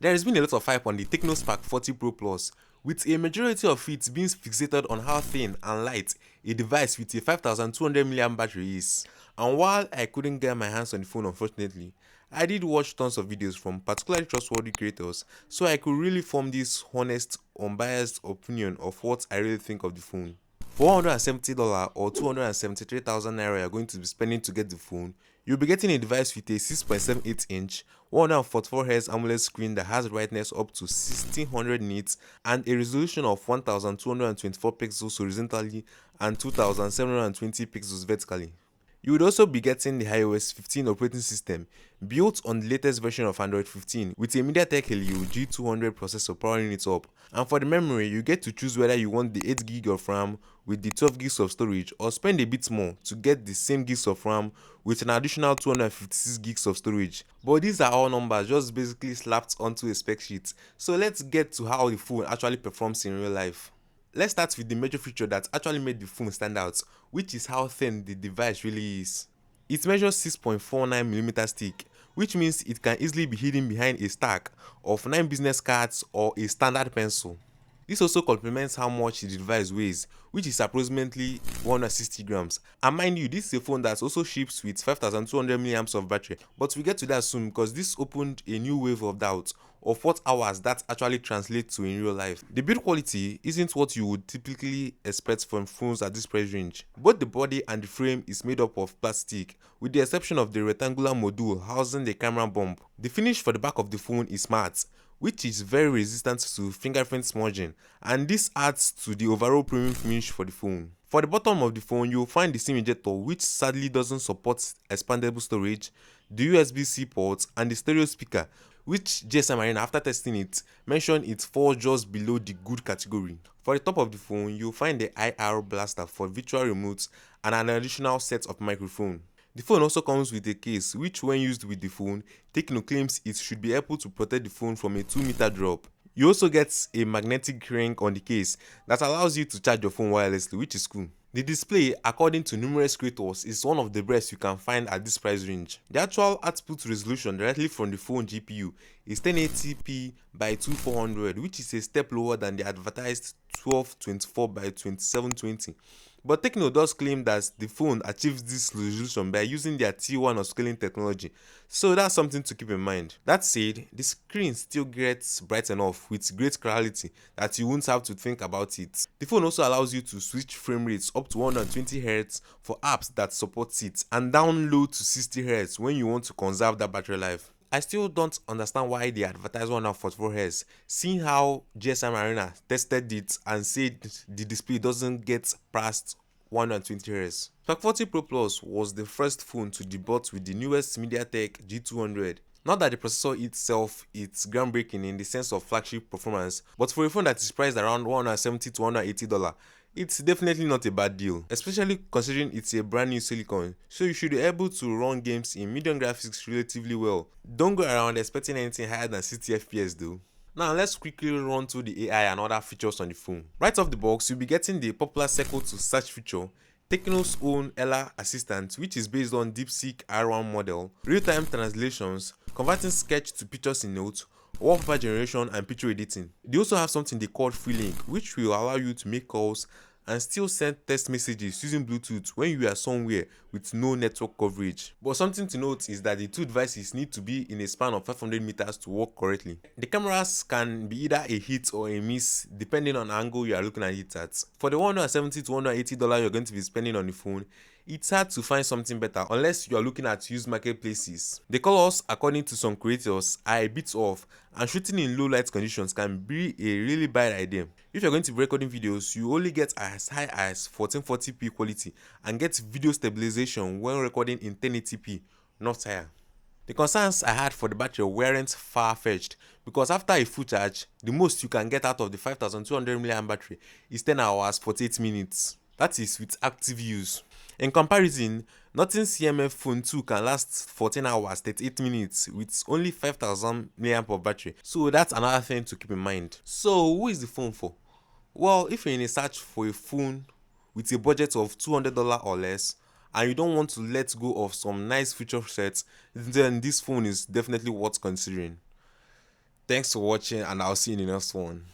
There has been a lot of hype on the Tecno Spark 40 Pro Plus, with a majority of it being fixated on how thin and light a device with a 5200 mAh battery is. And while I couldn't get my hands on the phone unfortunately, I did watch tons of videos from particularly trustworthy creators, so I could really form this honest, unbiased opinion of what I really think of the phone. For $170 or 273,000 naira you're going to be spending to get the phone, you'll be getting a device with a 6.78 inch, 144Hz AMOLED screen that has brightness up to 1600 nits and a resolution of 1224 pixels horizontally and 2720 pixels vertically. You would also be getting the iOS 15 operating system, built on the latest version of Android 15 with a MediaTek Helio G200 processor powering it up. And for the memory, you get to choose whether you want the 8GB of RAM with the 12GB of storage or spend a bit more to get the same gigs of RAM with an additional 256GB of storage. But these are all numbers just basically slapped onto a spec sheet. So let's get to how the phone actually performs in real life. Let's start with the major feature that actually made the phone stand out, which is how thin the device really is. It measures 6.49mm thick, which means it can easily be hidden behind a stack of 9 business cards or a standard pencil. This also complements how much the device weighs, which is approximately 160 grams. And mind you, this is a phone that also ships with 5200 mAh of battery, but we'll get to that soon because this opened a new wave of doubt of what hours that actually translates to in real life. The build quality isn't what you would typically expect from phones at this price range. Both the body and the frame is made up of plastic, with the exception of the rectangular module housing the camera bump. The finish for the back of the phone is matte, which is very resistant to fingerprint smudging, and this adds to the overall premium finish for the phone. For the bottom of the phone, you'll find the SIM ejector, which sadly doesn't support expandable storage, the USB-C port, and the stereo speaker, which GSMArena, after testing it, mentioned it falls just below the good category. For the top of the phone, you'll find the IR blaster for virtual remotes and an additional set of microphone. The phone also comes with a case which, when used with the phone, Tecno claims it should be able to protect the phone from a 2-meter drop. You also get a magnetic ring on the case that allows you to charge your phone wirelessly, which is cool. The display, according to numerous creators, is one of the best you can find at this price range. The actual output resolution directly from the phone GPU is 1080p by 2400, which is a step lower than the advertised 1224 by 2720. But Tecno does claim that the phone achieves this resolution by using their T1 upscaling technology, so that's something to keep in mind. That said, the screen still gets bright enough with great clarity that you won't have to think about it. The phone also allows you to switch frame rates up to 120Hz for apps that support it, and down low to 60Hz when you want to conserve that battery life. I still don't understand why they advertise 144Hz, seeing how GSMArena tested it and said the display doesn't get past 120Hz. Spark 40 Pro Plus was the first phone to debut with the newest MediaTek G200. Not that the processor itself is groundbreaking in the sense of flagship performance, but for a phone that is priced around $170 to $180, it's definitely not a bad deal, especially considering it's a brand new silicon, so you should be able to run games in medium graphics relatively well. Don't go around expecting anything higher than 60 FPS though. Now let's quickly run through the AI and other features on the phone. Right off the box, you'll be getting the popular circle to search feature, Tecno's own Ella assistant, which is based on DeepSeek R1 model, real-time translations, converting sketch to pictures in Notes, wallpaper generation, and picture editing. They also have something they call Free Link, which will allow you to make calls and still send text messages using Bluetooth when you are somewhere with no network coverage. But something to note is that the two devices need to be in a span of 500 meters to work correctly. The cameras can be either a hit or a miss depending on the angle you are looking at it at. For the $170 to $180 you're going to be spending on the phone, it's hard to find something better unless you are looking at used marketplaces. The colors, according to some creators, are a bit off, and shooting in low light conditions can be a really bad idea. If you're going to be recording videos, you only get as high as 1440p quality and get video stabilization when recording in 1080p, not higher. The concerns I had for the battery weren't far-fetched, because after a full charge, the most you can get out of the 5200 mAh battery is 10 hours 48 minutes. That is with active use. In comparison, Nothing CMF Phone 2 can last 14 hours 38 minutes with only 5000 mAh of battery, so that's another thing to keep in mind. So who is the phone for? Well, if you're in a search for a phone with a budget of $200 or less and you don't want to let go of some nice feature sets, then this phone is definitely worth considering. Thanks for watching, and I'll see you in the next one.